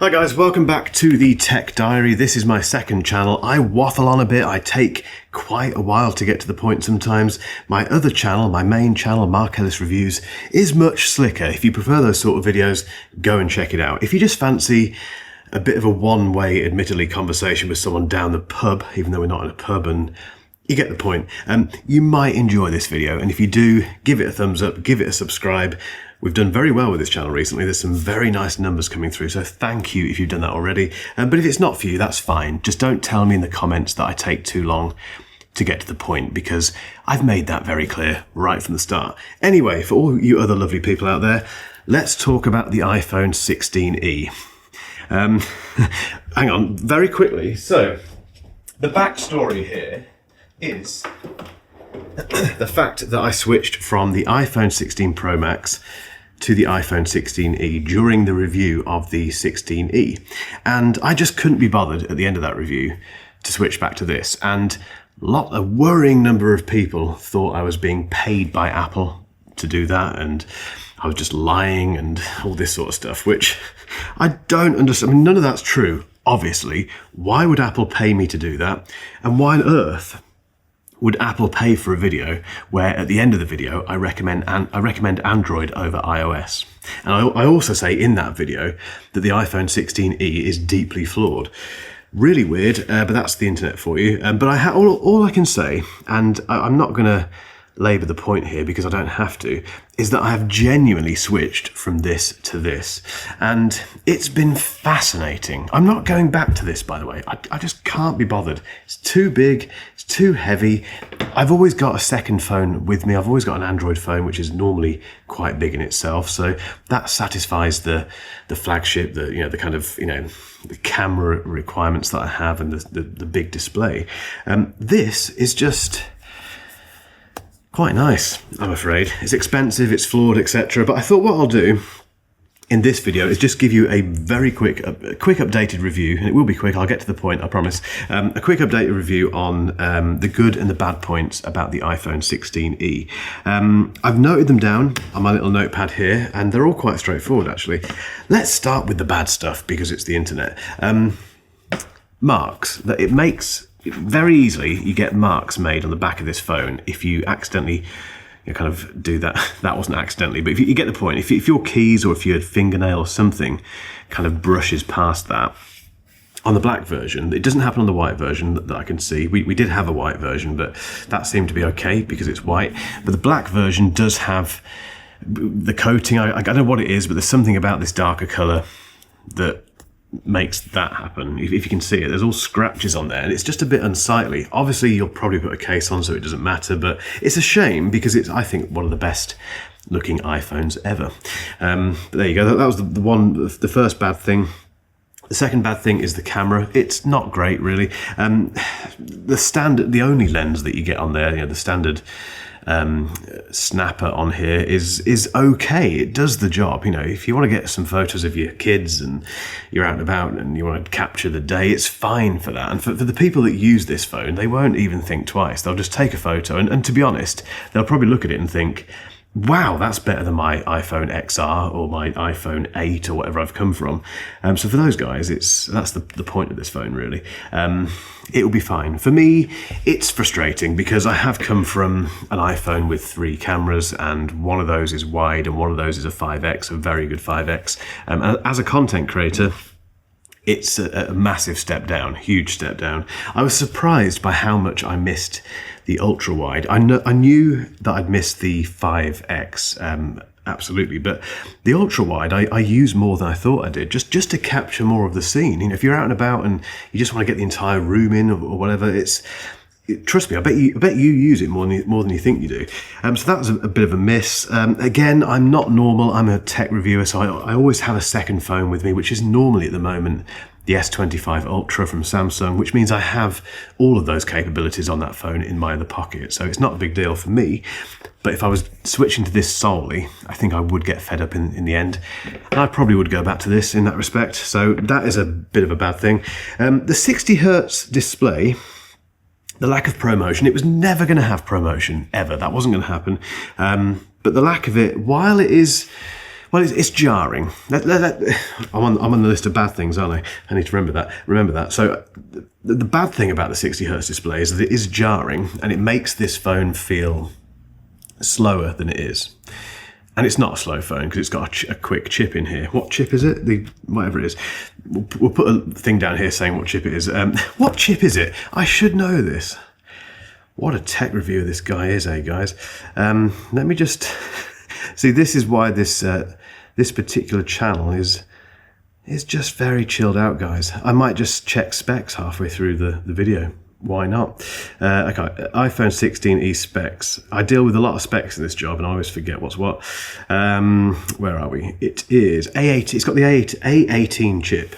Hi guys, welcome back to the Tech Diary. This is my second channel. I waffle on a bit. I take quite a while to get to the point sometimes. My other channel, my main channel, Mark Ellis Reviews, is much slicker. If you prefer those sort of videos, go and check it out. If you just fancy a bit of a one-way, admittedly, conversation with someone down the pub, even though we're not in a pub, and you get the point, you might enjoy this video. And if you do, give it a thumbs up, give it a subscribe. We've done very well with this channel recently. There's some very nice numbers coming through, so thank you if you've done that already. But if it's not for you, that's fine. Just don't tell me in the comments that I take too long to get to the point, because I've made that very clear right from the start. Anyway, for all you other lovely people out there, let's talk about the iPhone 16e. Hang on, very quickly. So, the backstory here is the fact that I switched from the iPhone 16 Pro Max to the iPhone 16e during the review of the 16e. And I just couldn't be bothered at the end of that review to switch back to this. And a worrying number of people thought I was being paid by Apple to do that, and I was just lying and all this sort of stuff, which I don't understand. I mean, none of that's true, obviously. Why would Apple pay me to do that? And why on earth would Apple pay for a video where at the end of the video I recommend Android over iOS? And I also say in that video that the iPhone 16e is deeply flawed. Really weird, but that's the internet for you. But all I can say, and I'm not going to labour the point here because I don't have to, is that I have genuinely switched from this to this, and it's been fascinating. I'm not going back to this, by the way. I just can't be bothered. It's too big, it's too heavy. I've always got a second phone with me. I've always got an Android phone, which is normally quite big in itself, so that satisfies the flagship, the kind of, the camera requirements that I have, and the big display. This is just quite nice, I'm afraid. It's expensive, it's flawed, etc. But I thought what I'll do in this video is just give you a very quick updated review, and it will be quick, I'll get to the point, I promise. A quick updated review on the good and the bad points about the iPhone 16e. I've noted them down on my little notepad here, and they're all quite straightforward, actually. Let's start with the bad stuff, because it's the internet. Marks, that it makes very easily, you get marks made on the back of this phone if you accidentally kind of do that. That wasn't accidentally, but if you get the point. If your keys or if your fingernail or something kind of brushes past that, on the black version, it doesn't happen on the white version that I can see. We did have a white version, but that seemed to be okay because it's white. But the black version does have the coating. I don't know what it is, but there's something about this darker colour that makes that happen. If you can see it, there's all scratches on there, and it's just a bit unsightly. Obviously, you'll probably put a case on, so it doesn't matter, but it's a shame because it's, I think, one of the best looking iPhones ever. But there you go. That was the first bad thing. The second bad thing is the camera. It's not great, really. The only lens that you get on there, the standard snapper on here is okay. It does the job. If you want to get some photos of your kids and you're out and about and you want to capture the day, it's fine for that. And for the people that use this phone, they won't even think twice. They'll just take a photo, and to be honest, they'll probably look at it and think, wow, that's better than my iPhone XR or my iPhone 8 or whatever I've come from. So for those guys, that's the point of this phone, really. It will be fine. For me, it's frustrating because I have come from an iPhone with 3 cameras, and one of those is wide and one of those is a 5X, a very good 5X. And as a content creator, it's a massive step down, huge step down. I was surprised by how much I missed the ultra wide. I knew that I'd missed the 5X, absolutely, but the ultra wide I use more than I thought I did, just to capture more of the scene. If you're out and about and you just want to get the entire room in or whatever, trust me, I bet you use it more than you think you do. So that was a bit of a miss. Again, I'm not normal. I'm a tech reviewer, so I always have a second phone with me, which is normally at the moment the S25 Ultra from Samsung, which means I have all of those capabilities on that phone in my other pocket. So it's not a big deal for me. But if I was switching to this solely, I think I would get fed up in the end. And I probably would go back to this in that respect. So that is a bit of a bad thing. The 60 Hertz display, the lack of ProMotion, it was never going to have ProMotion, ever. That wasn't going to happen. But the lack of it, while Well, it's jarring. I'm on the list of bad things, aren't I? I need to remember that. So the bad thing about the 60 hertz display is that it is jarring, and it makes this phone feel slower than it is. And it's not a slow phone because it's got a quick chip in here. What chip is it? Whatever it is. We'll put a thing down here saying what chip it is. What chip is it? I should know this. What a tech reviewer this guy is, guys? Let me just see. This is why this particular channel is just very chilled out, guys. I might just check specs halfway through the video. Why not? Okay, iPhone 16e specs. I deal with a lot of specs in this job, and I always forget what's what. Where are we? It is A18. It's got the A18 chip,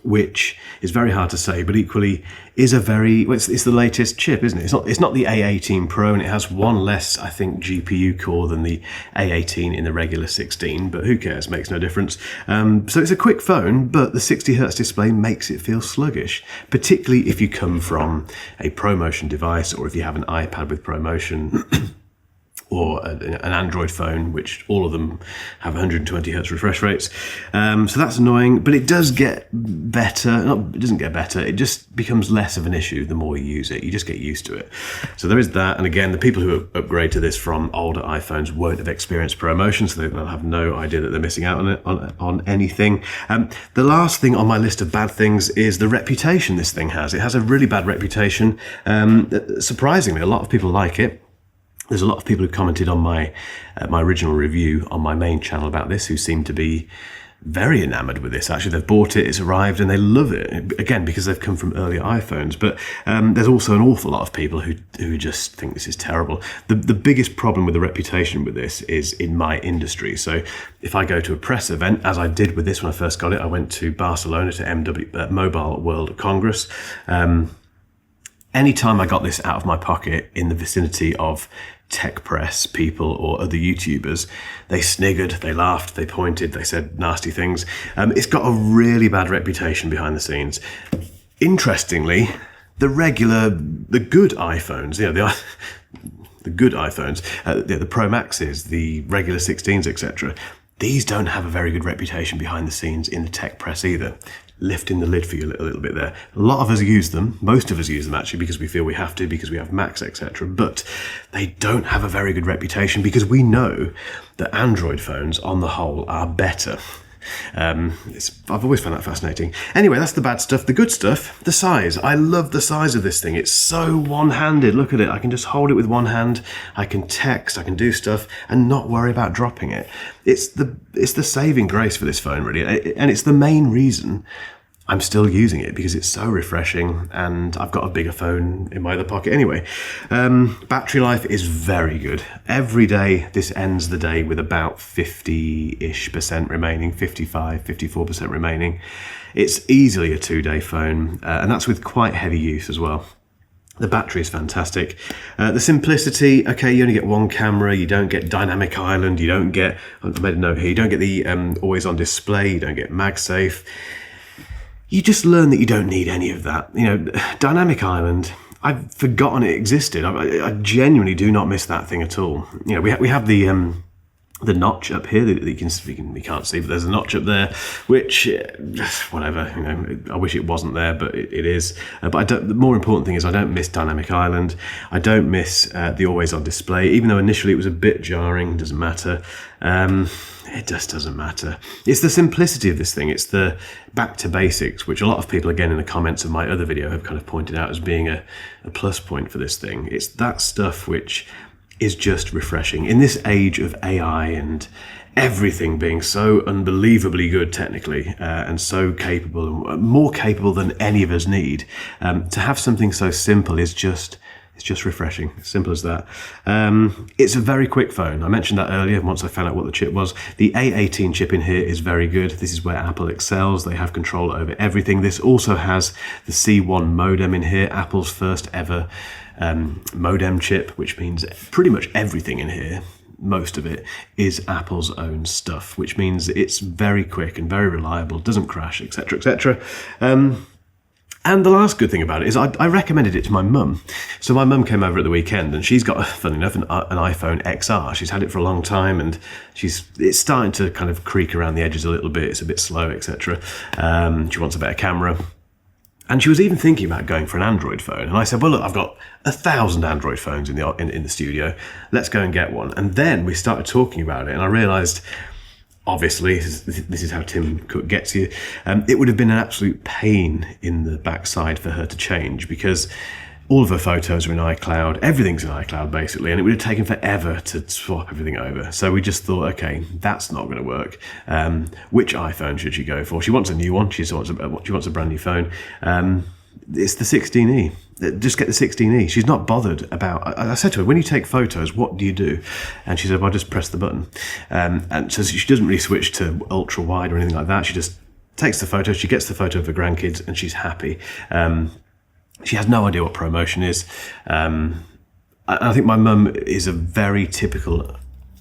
which is very hard to say, but equally is a very, well, it's the latest chip, isn't it? It's not the A18 Pro, and it has one less, I think, GPU core than the A18 in the regular 16, but who cares? Makes no difference. So it's a quick phone, but the 60 hertz display makes it feel sluggish, particularly if you come from a ProMotion device, or if you have an iPad with ProMotion. Or an Android phone, which all of them have 120 hertz refresh rates. So that's annoying, but it does get better. It doesn't get better, it just becomes less of an issue the more you use it. You just get used to it. So there is that, and again, the people who upgrade to this from older iPhones won't have experienced ProMotion, so they'll have no idea that they're missing out on anything. The last thing on my list of bad things is the reputation this thing has. It has a really bad reputation. Surprisingly, a lot of people like it. There's a lot of people who commented on my original review on my main channel about this who seem to be very enamored with this. Actually, they've bought it, it's arrived, and they love it, again, because they've come from earlier iPhones. But there's also an awful lot of people who just think this is terrible. The biggest problem with the reputation with this is in my industry. So if I go to a press event, as I did with this when I first got it, I went to Barcelona to Mobile World Congress. Anytime I got this out of my pocket in the vicinity of tech press people or other YouTubers, they sniggered, they laughed, they pointed, they said nasty things. It's got a really bad reputation behind the scenes. Interestingly, the good iPhones, the good iPhones, the Pro Maxes, the regular 16s, etc., these don't have a very good reputation behind the scenes in the tech press either. Lifting the lid for you a little bit there. A lot of us use them, most of us use them actually, because we feel we have to, because we have Macs, etc. But they don't have a very good reputation because we know that Android phones on the whole are better. I've always found that fascinating. Anyway, that's the bad stuff. The good stuff, the size. I love the size of this thing. It's so one-handed. Look at it. I can just hold it with one hand. I can text, I can do stuff and not worry about dropping it. It's the saving grace for this phone, really. And it's the main reason I'm still using it, because it's so refreshing, and I've got a bigger phone in my other pocket anyway. Battery life is very good. Every day this ends the day with about 50-ish% remaining, 55, 54% remaining. It's easily a 2-day phone, and that's with quite heavy use as well. The battery is fantastic. The simplicity, okay, you only get one camera, you don't get dynamic island, you don't get, I made a note here, you don't get the always on display, you don't get MagSafe. You just learn that you don't need any of that. Dynamic island, I've forgotten it existed. I genuinely do not miss that thing at all. We have the notch up here that you can't see, but there's a notch up there, which whatever. I wish it wasn't there, but it is. But the more important thing is I don't miss dynamic island. I don't miss the always on display, even though initially it was a bit jarring. Doesn't matter. It just doesn't matter. It's the simplicity of this thing. It's the back to basics, which a lot of people, again, in the comments of my other video have kind of pointed out as being a plus point for this thing. It's that stuff which is just refreshing. In this age of AI and everything being so unbelievably good technically and so capable, more capable than any of us need, to have something so simple is just refreshing. Simple as that. It's a very quick phone. I mentioned that earlier once I found out what the chip was. The A18 chip in here is very good. This is where Apple excels. They have control over everything. This also has the C1 modem in here, Apple's first ever modem chip, which means pretty much everything in here, most of it, is Apple's own stuff, which means it's very quick and very reliable, doesn't crash, etc., etc. And the last good thing about it is I recommended it to my mum. So my mum came over at the weekend, and she's got, funny enough, an iPhone XR. She's had it for a long time, and it's starting to kind of creak around the edges a little bit. It's a bit slow, etc. She wants a better camera. And she was even thinking about going for an Android phone. And I said, well, look, I've got 1,000 Android phones in the studio. Let's go and get one. And then we started talking about it, and I realised, obviously, this is how Tim Cook gets you. It would have been an absolute pain in the backside for her to change, because all of her photos are in iCloud. Everything's in iCloud, basically, and it would have taken forever to swap everything over. So we just thought, okay, that's not going to work. Which iPhone should she go for? She wants a new one. She wants a brand new phone. It's the 16E. Just get the 16E. She's not bothered about... I said to her, when you take photos, what do you do? And she said, well, I just press the button. And so she doesn't really switch to ultra wide or anything like that. She just takes the photo, she gets the photo of her grandkids, and she's happy. She has no idea what ProMotion is. I think my mum is a very typical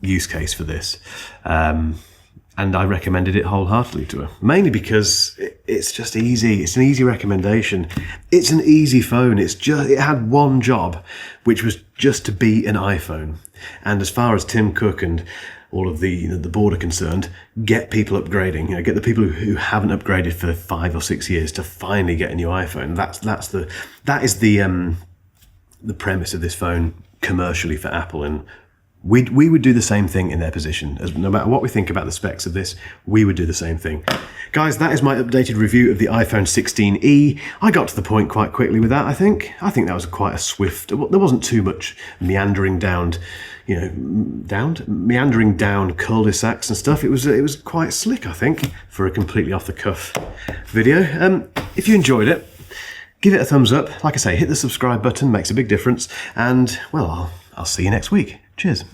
use case for this. And I recommended it wholeheartedly to her, mainly because it's just easy. It's an easy recommendation. It's an easy phone. It had one job, which was just to be an iPhone. And as far as Tim Cook and all of the board are concerned, get people upgrading. Get the people who haven't upgraded for 5 or 6 years to finally get a new iPhone. That is the premise of this phone commercially for Apple, and we would do the same thing in their position. No matter what we think about the specs of this, we would do the same thing. Guys, that is my updated review of the iPhone 16e. I got to the point quite quickly with that, I think. I think that was quite a swift... There wasn't too much meandering down cul-de-sacs and stuff. It was quite slick, I think, for a completely off-the-cuff video. If you enjoyed it, give it a thumbs up. Like I say, hit the subscribe button, makes a big difference. And, well, I'll see you next week. Cheers.